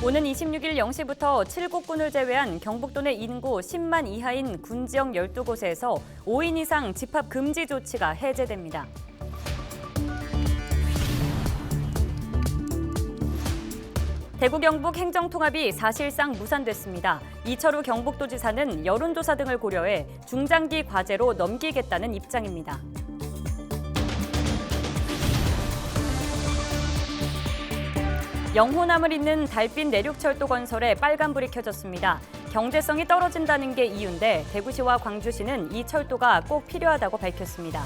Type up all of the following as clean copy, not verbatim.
오는 26일 0시부터 7국군을 제외한 경북도 내 인구 10만 이하인 군지역 12곳에서 5인 이상 집합 금지 조치가 해제됩니다. 대구 경북 행정통합이 사실상 무산됐습니다. 이철우 경북도지사는 여론조사 등을 고려해 중장기 과제로 넘기겠다는 입장입니다. 영호남을 잇는 달빛 내륙철도 건설에 빨간불이 켜졌습니다. 경제성이 떨어진다는 게 이유인데 대구시와 광주시는 이 철도가 꼭 필요하다고 밝혔습니다.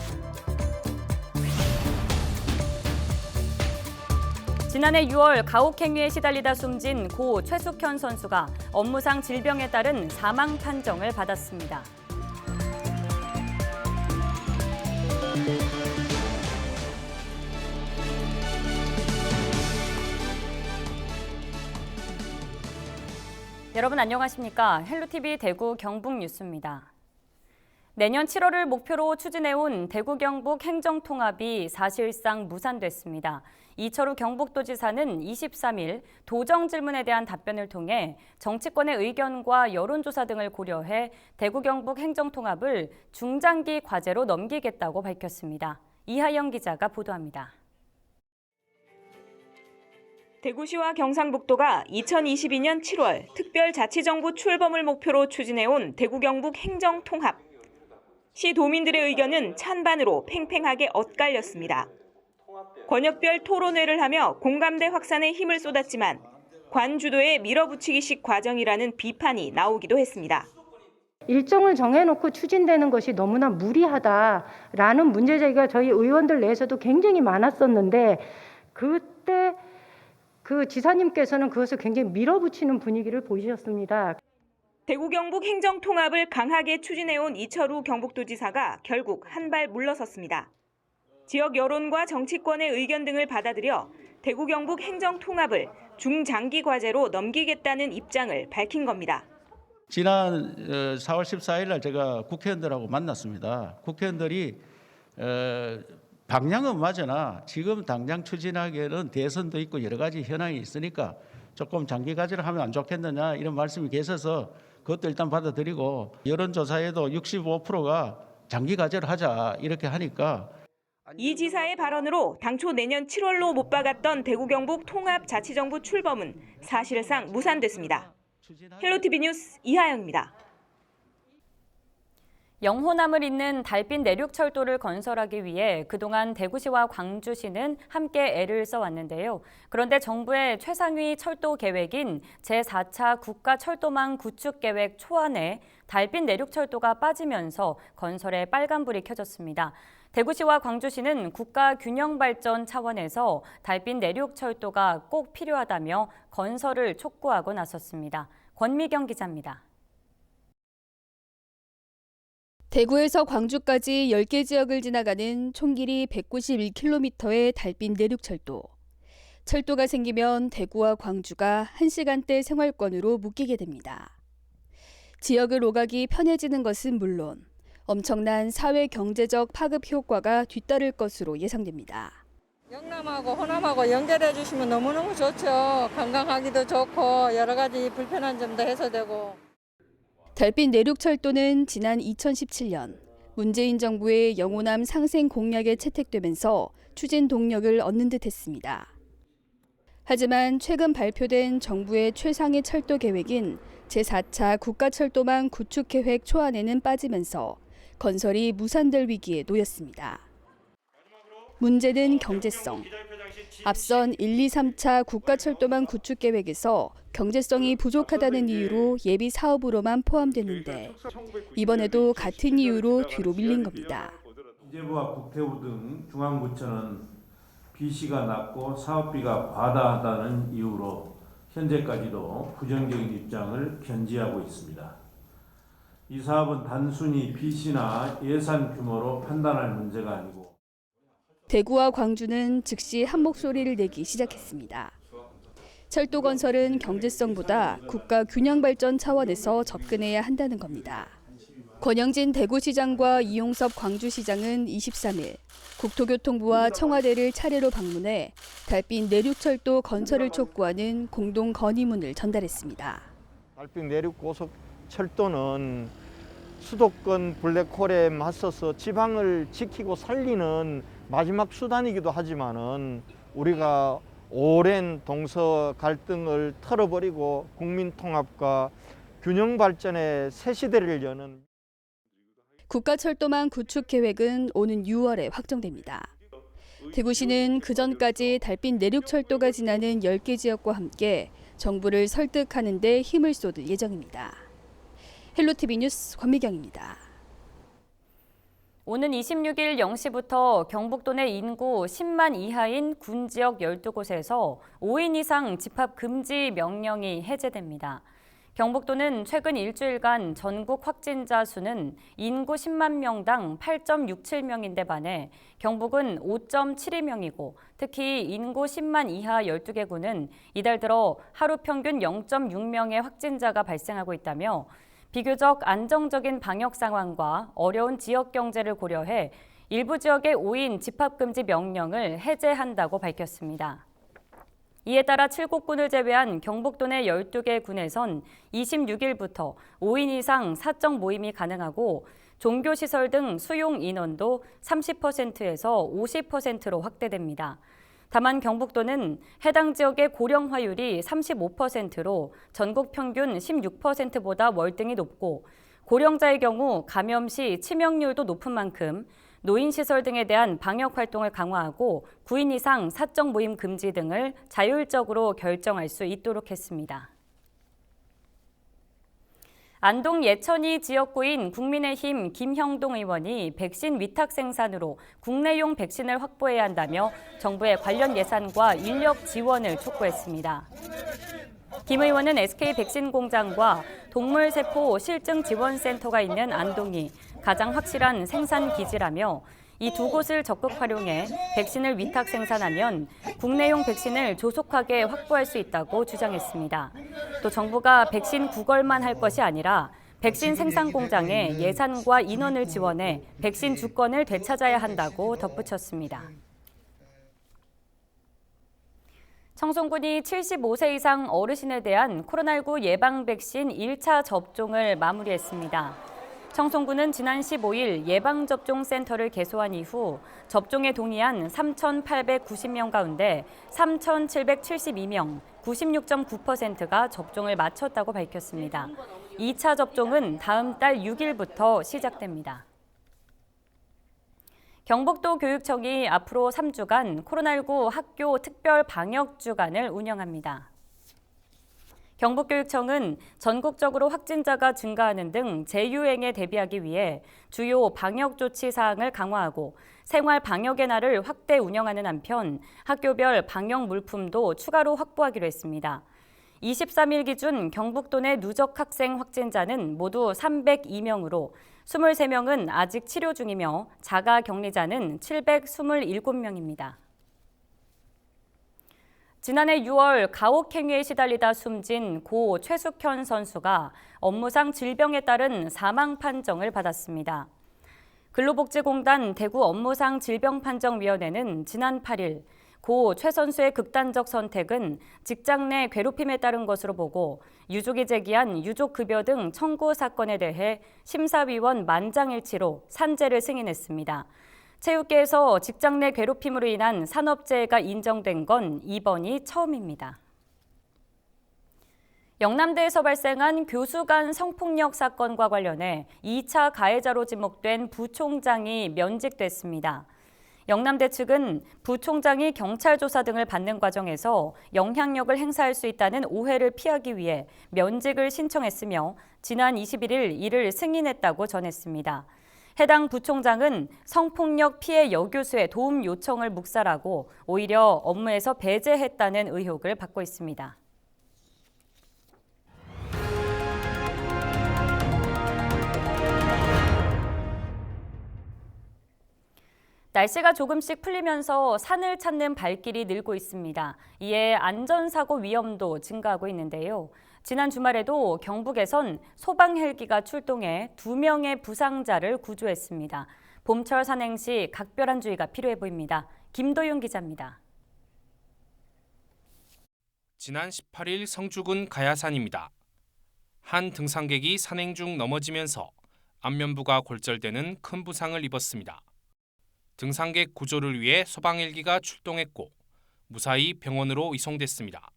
지난해 6월 가혹행위에 시달리다 숨진 고 최숙현 선수가 업무상 질병에 따른 사망 판정을 받았습니다. 여러분 안녕하십니까? 헬로티비 대구 경북 뉴스입니다. 내년 7월을 목표로 추진해온 대구 경북 행정통합이 사실상 무산됐습니다. 이철우 경북도지사는 23일 도정 질문에 대한 답변을 통해 정치권의 의견과 여론조사 등을 고려해 대구 경북 행정통합을 중장기 과제로 넘기겠다고 밝혔습니다. 이하영 기자가 보도합니다. 대구시와 경상북도가 2022년 7월 특별자치정부 출범을 목표로 추진해온 대구 경북 행정통합. 시 도민들의 의견은 찬반으로 팽팽하게 엇갈렸습니다. 권역별 토론회를 하며 공감대 확산에 힘을 쏟았지만 관 주도의 밀어붙이기식 과정이라는 비판이 나오기도 했습니다. 일정을 정해놓고 추진되는 것이 너무나 무리하다라는 문제제기가 저희 의원들 내에서도 굉장히 많았었는데 그때 그 지사님께서는 그것을 굉장히 밀어붙이는 분위기를 보이셨습니다. 대구 경북 행정통합을 강하게 추진해온 이철우 경북도지사가 결국 한 발 물러섰습니다. 지역 여론과 정치권의 의견 등을 받아들여 대구 경북 행정통합을 중장기 과제로 넘기겠다는 입장을 밝힌 겁니다. 지난 4월 14일 날 제가 국회의원들하고 만났습니다. 국회의원들이 방향은 맞으나 지금 당장 추진하기에는 대선도 있고 여러 가지 현황이 있으니까 조금 장기 과제를 하면 안 좋겠느냐 이런 말씀이 계셔서 그것도 일단 받아들이고 여론조사에도 65%가 장기 과제를 하자 이렇게 하니까 이 지사의 발언으로 당초 내년 7월로 못 박았던 대구 경북 통합자치정부 출범은 사실상 무산됐습니다. 헬로티비 뉴스 이하영입니다. 영호남을 잇는 달빛 내륙철도를 건설하기 위해 그동안 대구시와 광주시는 함께 애를 써왔는데요. 그런데 정부의 최상위 철도 계획인 제4차 국가철도망 구축계획 초안에 달빛 내륙철도가 빠지면서 건설에 빨간불이 켜졌습니다. 대구시와 광주시는 국가균형발전 차원에서 달빛 내륙철도가 꼭 필요하다며 건설을 촉구하고 나섰습니다. 권미경 기자입니다. 대구에서 광주까지 10개 지역을 지나가는 총 길이 191km의 달빛 내륙철도. 철도가 생기면 대구와 광주가 1시간대 생활권으로 묶이게 됩니다. 지역을 오가기 편해지는 것은 물론 엄청난 사회 경제적 파급 효과가 뒤따를 것으로 예상됩니다. 영남하고 호남하고 연결해 주시면 너무너무 좋죠. 관광하기도 좋고 여러 가지 불편한 점도 해소되고. 달빛 내륙철도는 지난 2017년 문재인 정부의 영호남 상생 공약에 채택되면서 추진 동력을 얻는 듯 했습니다. 하지만 최근 발표된 정부의 최상위 철도 계획인 제4차 국가철도망 구축계획 초안에는 빠지면서 건설이 무산될 위기에 놓였습니다. 문제는 경제성. 앞선 1, 2, 3차 국가철도망 구축계획에서 경제성이 부족하다는 이유로 예비 사업으로만 포함됐는데 이번에도 같은 이유로 뒤로 밀린 겁니다. 기재부와 국토부 등 중앙부처는 비시가 낮고 사업비가 과다하다는 이유로 현재까지도 부정적인 입장을 견지하고 있습니다. 이 사업은 단순히 비시나 예산 규모로 판단할 문제가 아니고 대구와 광주는 즉시 한 목소리를 내기 시작했습니다. 철도 건설은 경제성보다 국가 균형 발전 차원에서 접근해야 한다는 겁니다. 권영진 대구시장과 이용섭 광주시장은 23일 국토교통부와 청와대를 차례로 방문해 달빛 내륙철도 건설을 촉구하는 공동 건의문을 전달했습니다. 달빛 내륙고속철도는 수도권 블랙홀에 맞서서 지방을 지키고 살리는 마지막 수단이기도 하지만은 우리가 오랜 동서 갈등을 털어버리고 국민 통합과 균형 발전의 새 시대를 여는 국가철도망 구축 계획은 오는 6월에 확정됩니다. 대구시는 그전까지 달빛 내륙철도가 지나는 10개 지역과 함께 정부를 설득하는 데 힘을 쏟을 예정입니다. 헬로티비 뉴스 권미경입니다. 오는 26일 0시부터 경북도 내 인구 10만 이하인 군 지역 12곳에서 5인 이상 집합 금지 명령이 해제됩니다. 경북도는 최근 일주일간 전국 확진자 수는 인구 10만 명당 8.67명인데 반해 경북은 5.72명이고 특히 인구 10만 이하 12개 군은 이달 들어 하루 평균 0.6명의 확진자가 발생하고 있다며 비교적 안정적인 방역 상황과 어려운 지역 경제를 고려해 일부 지역의 5인 집합금지 명령을 해제한다고 밝혔습니다. 이에 따라 7곳군을 제외한 경북도 내 12개 군에선 26일부터 5인 이상 사적 모임이 가능하고 종교시설 등 수용 인원도 30%에서 50%로 확대됩니다. 다만 경북도는 해당 지역의 고령화율이 35%로 전국 평균 16%보다 월등히 높고 고령자의 경우 감염 시 치명률도 높은 만큼 노인시설 등에 대한 방역활동을 강화하고 9인 이상 사적 모임 금지 등을 자율적으로 결정할 수 있도록 했습니다. 안동 예천이 지역구인 국민의힘 김형동 의원이 백신 위탁 생산으로 국내용 백신을 확보해야 한다며 정부의 관련 예산과 인력 지원을 촉구했습니다. 김 의원은 SK 백신 공장과 동물세포 실증 지원센터가 있는 안동이 가장 확실한 생산 기지라며 이 두 곳을 적극 활용해 백신을 위탁 생산하면 국내용 백신을 조속하게 확보할 수 있다고 주장했습니다. 또 정부가 백신 구걸만 할 것이 아니라 백신 생산 공장에 예산과 인원을 지원해 백신 주권을 되찾아야 한다고 덧붙였습니다. 청송군이 75세 이상 어르신에 대한 코로나19 예방 백신 1차 접종을 마무리했습니다. 청송군은 지난 15일 예방접종센터를 개소한 이후 접종에 동의한 3,890명 가운데 3,772명, 96.9%가 접종을 마쳤다고 밝혔습니다. 2차 접종은 다음 달 6일부터 시작됩니다. 경북도 교육청이 앞으로 3주간 코로나19 학교 특별 방역 주간을 운영합니다. 경북교육청은 전국적으로 확진자가 증가하는 등 재유행에 대비하기 위해 주요 방역 조치 사항을 강화하고 생활 방역의 날을 확대 운영하는 한편 학교별 방역 물품도 추가로 확보하기로 했습니다. 23일 기준 경북도 내 누적 학생 확진자는 모두 302명으로 23명은 아직 치료 중이며 자가 격리자는 727명입니다. 지난해 6월 가혹행위에 시달리다 숨진 고 최숙현 선수가 업무상 질병에 따른 사망 판정을 받았습니다. 근로복지공단 대구 업무상 질병판정위원회는 지난 8일 고 최 선수의 극단적 선택은 직장 내 괴롭힘에 따른 것으로 보고 유족이 제기한 유족급여 등 청구 사건에 대해 심사위원 만장일치로 산재를 승인했습니다. 체육계에서 직장 내 괴롭힘으로 인한 산업재해가 인정된 건 이번이 처음입니다. 영남대에서 발생한 교수 간 성폭력 사건과 관련해 2차 가해자로 지목된 부총장이 면직됐습니다. 영남대 측은 부총장이 경찰 조사 등을 받는 과정에서 영향력을 행사할 수 있다는 오해를 피하기 위해 면직을 신청했으며 지난 21일 이를 승인했다고 전했습니다. 해당 부총장은 성폭력 피해 여교수의 도움 요청을 묵살하고 오히려 업무에서 배제했다는 의혹을 받고 있습니다. 날씨가 조금씩 풀리면서 산을 찾는 발길이 늘고 있습니다. 이에 안전사고 위험도 증가하고 있는데요. 지난 주말에도 경북에선 소방 헬기가 출동해 2명의 부상자를 구조했습니다. 봄철 산행시 각별한 주의가 필요해 보입니다. 김도윤 기자입니다. 지난 18일 성주군 가야산입니다. 한 등산객이 산행 중 넘어지면서 안면부가 골절되는 큰 부상을 입었습니다. 등산객 구조를 위해 소방헬기가 출동했고 무사히 병원으로 이송됐습니다.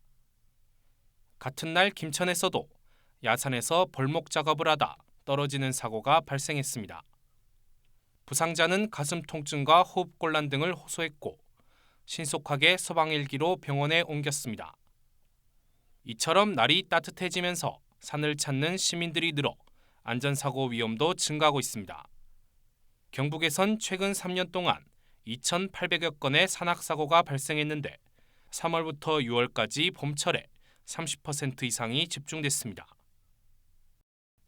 같은 날 김천에서도 야산에서 벌목 작업을 하다 떨어지는 사고가 발생했습니다. 부상자는 가슴 통증과 호흡곤란 등을 호소했고 신속하게 소방헬기로 병원에 옮겼습니다. 이처럼 날이 따뜻해지면서 산을 찾는 시민들이 늘어 안전사고 위험도 증가하고 있습니다. 경북에선 최근 3년 동안 2,800여 건의 산악사고가 발생했는데 3월부터 6월까지 봄철에 30% 이상이 집중됐습니다.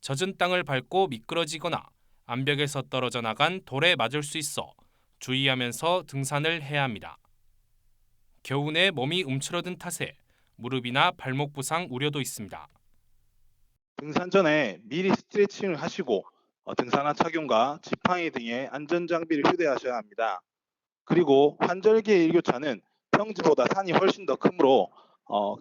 젖은 땅을 밟고 미끄러지거나 암벽에서 떨어져 나간 돌에 맞을 수 있어 주의하면서 등산을 해야 합니다. 겨우 내 몸이 움츠러든 탓에 무릎이나 발목 부상 우려도 있습니다. 등산 전에 미리 스트레칭을 하시고 등산화 착용과 지팡이 등의 안전장비를 휴대하셔야 합니다. 그리고 환절기의 일교차는 평지보다 산이 훨씬 더 크므로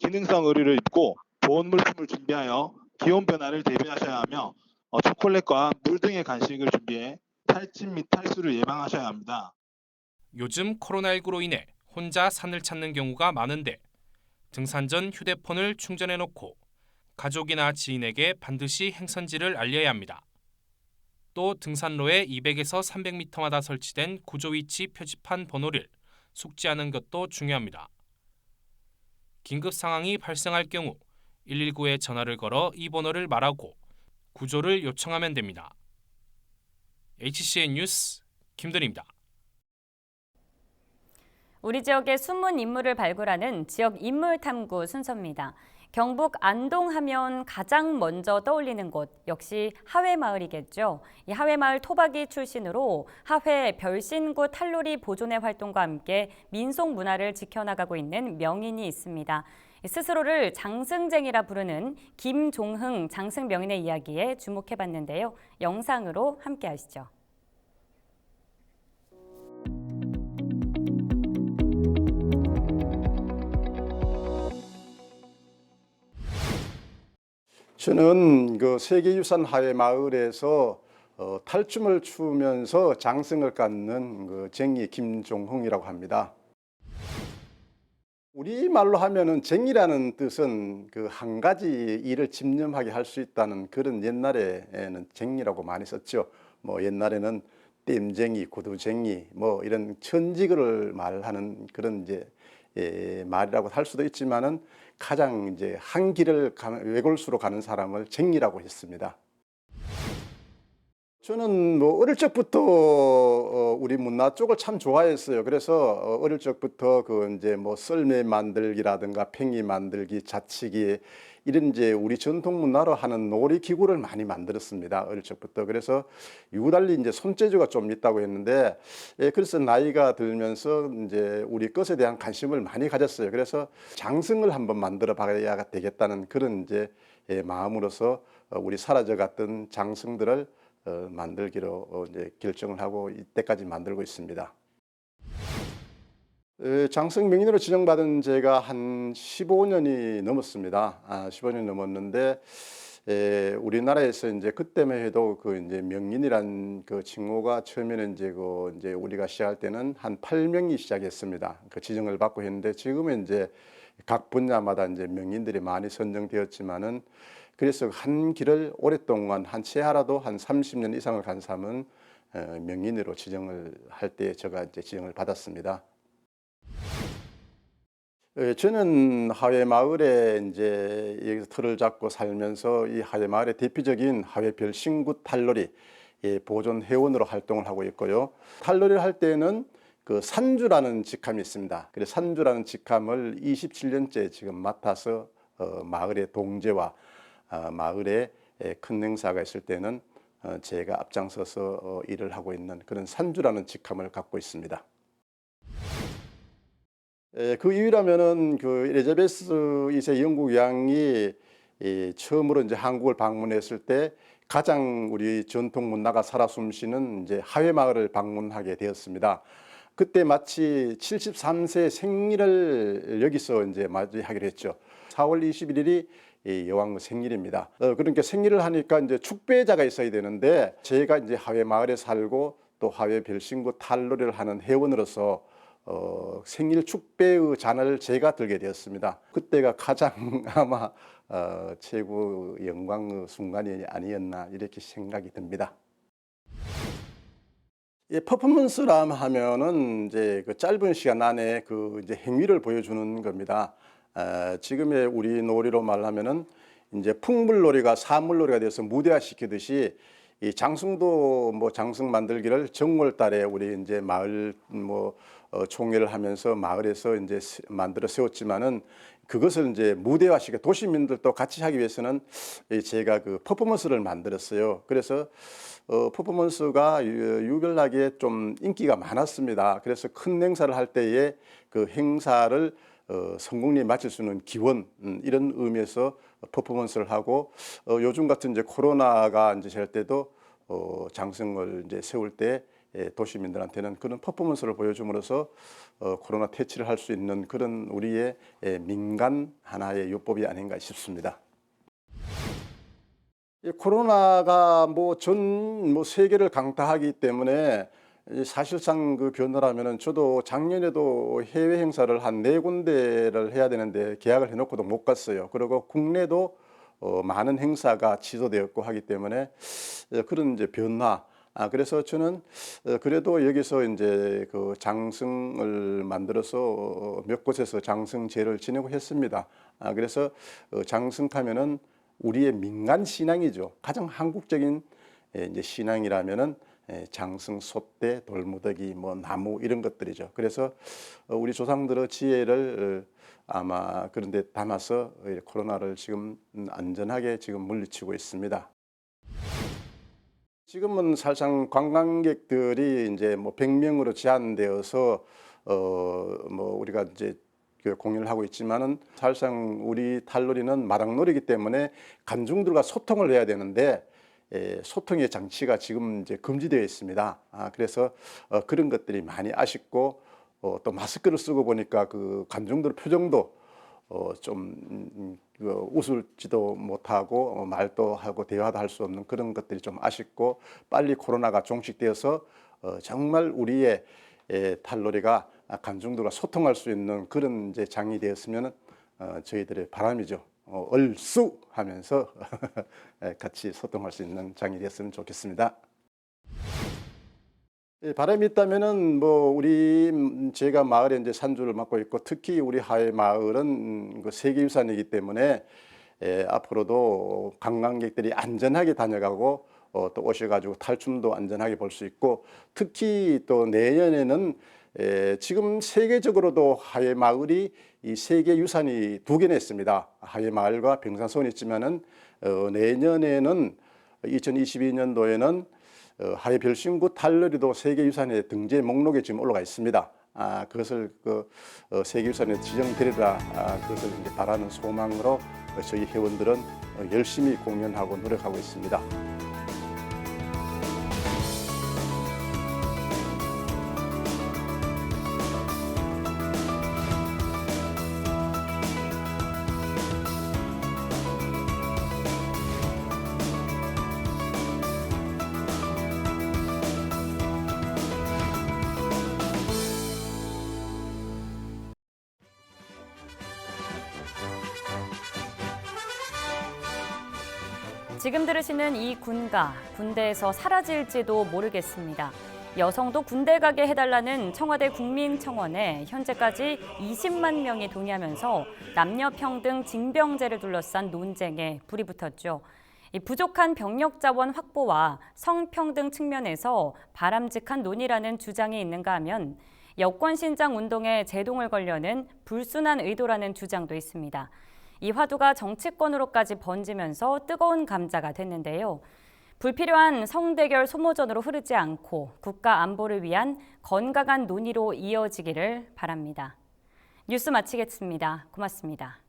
기능성 의류를 입고 보온 물품을 준비하여 기온 변화를 대비하셔야 하며 초콜릿과 물 등의 간식을 준비해 탈진 및 탈수를 예방하셔야 합니다. 요즘 코로나19로 인해 혼자 산을 찾는 경우가 많은데 등산 전 휴대폰을 충전해놓고 가족이나 지인에게 반드시 행선지를 알려야 합니다. 또 등산로에 200에서 300m마다 설치된 구조위치 표지판 번호를 숙지하는 것도 중요합니다. 긴급 상황이 발생할 경우 119에 전화를 걸어 이 번호를 말하고 구조를 요청하면 됩니다. HCN 뉴스 김든입니다. 우리 지역의 숨은 인물을 발굴하는 지역 인물 탐구 순서입니다. 경북 안동하면 가장 먼저 떠올리는 곳 역시 하회마을이겠죠. 이 하회마을 토박이 출신으로 하회 별신구 탈놀이 보존회 활동과 함께 민속 문화를 지켜나가고 있는 명인이 있습니다. 스스로를 장승쟁이라 부르는 김종흥 장승명인의 이야기에 주목해봤는데요. 영상으로 함께 하시죠. 저는 그 세계유산 하회마을에서 탈춤을 추면서 장승을 갖는 그 쟁이 김종흥이라고 합니다. 우리말로 하면은 쟁이라는 뜻은 그 한 가지 일을 집념하게 할 수 있다는 그런 옛날에는 쟁이라고 많이 썼죠. 뭐 옛날에는 땜쟁이, 구두쟁이, 뭐 이런 천직을 말하는 그런 이제 말이라고 할 수도 있지만은 가장 이제 한 길을 외골수로 가는 사람을 쟁이라고 했습니다. 저는 뭐 어릴 적부터 우리 문화 쪽을 참 좋아했어요. 그래서 어릴 적부터 그 이제 뭐 썰매 만들기라든가 팽이 만들기, 자치기 이런 이제 우리 전통 문화로 하는 놀이 기구를 많이 만들었습니다. 어릴 적부터. 그래서 유달리 이제 손재주가 좀 있다고 했는데, 그래서 나이가 들면서 이제 우리 것에 대한 관심을 많이 가졌어요. 그래서 장승을 한번 만들어 봐야 되겠다는 그런 이제 마음으로서 우리 사라져갔던 장승들을 만들기로 이제 결정을 하고 이때까지 만들고 있습니다. 장승 명인으로 지정받은 제가 한 15년이 넘었습니다. 15년이 넘었는데 우리나라에서 이제 그때만 해도 그 이제 명인이란 그 칭호가 처음에는 이제 우리가 시작할 때는 한 8명이 시작했습니다. 그 지정을 받고 했는데 지금은 이제 각 분야마다 이제 명인들이 많이 선정되었지만은 그래서 한 길을 오랫동안 한 최하라도 한 30년 이상을 간 사람은 명인으로 지정을 할 때 제가 이제 지정을 받았습니다. 저는 하회마을에 이제 여기서 틀을 잡고 살면서 이 하회마을의 대표적인 하회별신구 탈놀이 보존 회원으로 활동을 하고 있고요. 탈놀이를 할 때는 그 산주라는 직함이 있습니다. 그래서 산주라는 직함을 27년째 지금 맡아서 마을의 동제와 마을에 큰 행사가 있을 때는 제가 앞장서서 일을 하고 있는 그런 산주라는 직함을 갖고 있습니다. 그 이유라면은 그 엘리자베스 2세 영국 왕이 처음으로 이제 한국을 방문했을 때 가장 우리 전통 문화가 살아 숨쉬는 이제 하회마을을 방문하게 되었습니다. 그때 마치 73세 생일을 여기서 이제 맞이하기로 했죠. 4월 21일이 여왕 생일입니다. 그러니까 생일을 하니까 이제 축배자가 있어야 되는데 제가 이제 하회마을에 살고 또 하회 별신구 탈놀이를 하는 회원으로서 생일 축배의 잔을 제가 들게 되었습니다. 그때가 가장 아마 최고 영광의 순간이 아니었나 이렇게 생각이 듭니다. 퍼포먼스라 하면은 이제 그 짧은 시간 안에 그 이제 행위를 보여주는 겁니다. 지금의 우리 놀이로 말하면은 이제 풍물놀이가 사물놀이가 돼서 무대화시키듯이 이 장승도 뭐 장승 만들기를 정월달에 우리 이제 마을 총회를 하면서 마을에서 이제 만들어 세웠지만은 그것을 이제 무대화시켜 도시민들도 같이 하기 위해서는 제가 그 퍼포먼스를 만들었어요. 그래서 퍼포먼스가 유별나게 좀 인기가 많았습니다. 그래서 큰 행사를 할 때에 그 행사를 성공리에 마칠 수 있는 기원 이런 의미에서 퍼포먼스를 하고 요즘 같은 이제 코로나가 이제 될 때도 장승을 이제 세울 때 도시민들한테는 그런 퍼포먼스를 보여줌으로써 코로나 퇴치를 할 수 있는 그런 우리의 민간 하나의 요법이 아닌가 싶습니다. 코로나가 전 세계를 강타하기 때문에 사실상 그 변화라면은 저도 작년에도 해외 행사를 한 4군데를 해야 되는데 계약을 해놓고도 못 갔어요. 그리고 국내도 많은 행사가 취소되었고 하기 때문에 그런 이제 변화. 그래서 저는 그래도 여기서 이제 그 장승을 만들어서 몇 곳에서 장승제를 지내고 했습니다. 그래서 장승하면은 우리의 민간 신앙이죠. 가장 한국적인 이제 신앙이라면은 장승, 솥대, 돌무더기, 나무 이런 것들이죠. 그래서 우리 조상들의 지혜를 아마 그런 데 담아서 코로나를 지금 안전하게 지금 물리치고 있습니다. 지금은 사실상 관광객들이 이제 100명으로 제한되어서 우리가 이제 그 공연을 하고 있지만은 사실상 우리 탈놀이는 마당놀이기 때문에 관중들과 소통을 해야 되는데 소통의 장치가 지금 이제 금지되어 있습니다. 그래서 그런 것들이 많이 아쉽고 또 마스크를 쓰고 보니까 그 관중들 표정도 좀 웃을지도 못하고 말도 하고 대화도 할 수 없는 그런 것들이 좀 아쉽고 빨리 코로나가 종식되어서 정말 우리의 탈놀이가 관중들과 소통할 수 있는 그런 이제 장이 되었으면 저희들의 바람이죠. 얼쑤 하면서 같이 소통할 수 있는 장이 됐으면 좋겠습니다. 바람이 있다면은 제가 마을에 이제 산주를 맡고 있고 특히 우리 하회 마을은 그 세계유산이기 때문에 앞으로도 관광객들이 안전하게 다녀가고 또 오셔가지고 탈춤도 안전하게 볼 수 있고 특히 또 내년에는 지금 세계적으로도 하회 마을이 이 세계 유산이 2개나 있습니다. 하회 마을과 병산소원이 있지만은 내년에는 2022년도에는 하회 별신구 탈놀이도 세계 유산의 등재 목록에 지금 올라가 있습니다. 그것을 세계 유산에 지정되리라 그것을 이제 바라는 소망으로 저희 회원들은 열심히 공연하고 노력하고 있습니다. 지금 들으시는 이 군가, 군대에서 사라질지도 모르겠습니다. 여성도 군대 가게 해달라는 청와대 국민청원에 현재까지 20만 명이 동의하면서 남녀평등 징병제를 둘러싼 논쟁에 불이 붙었죠. 이 부족한 병력 자원 확보와 성평등 측면에서 바람직한 논의라는 주장이 있는가 하면 여권 신장 운동에 제동을 걸려는 불순한 의도라는 주장도 있습니다. 이 화두가 정치권으로까지 번지면서 뜨거운 감자가 됐는데요. 불필요한 성대결 소모전으로 흐르지 않고 국가 안보를 위한 건강한 논의로 이어지기를 바랍니다. 뉴스 마치겠습니다. 고맙습니다.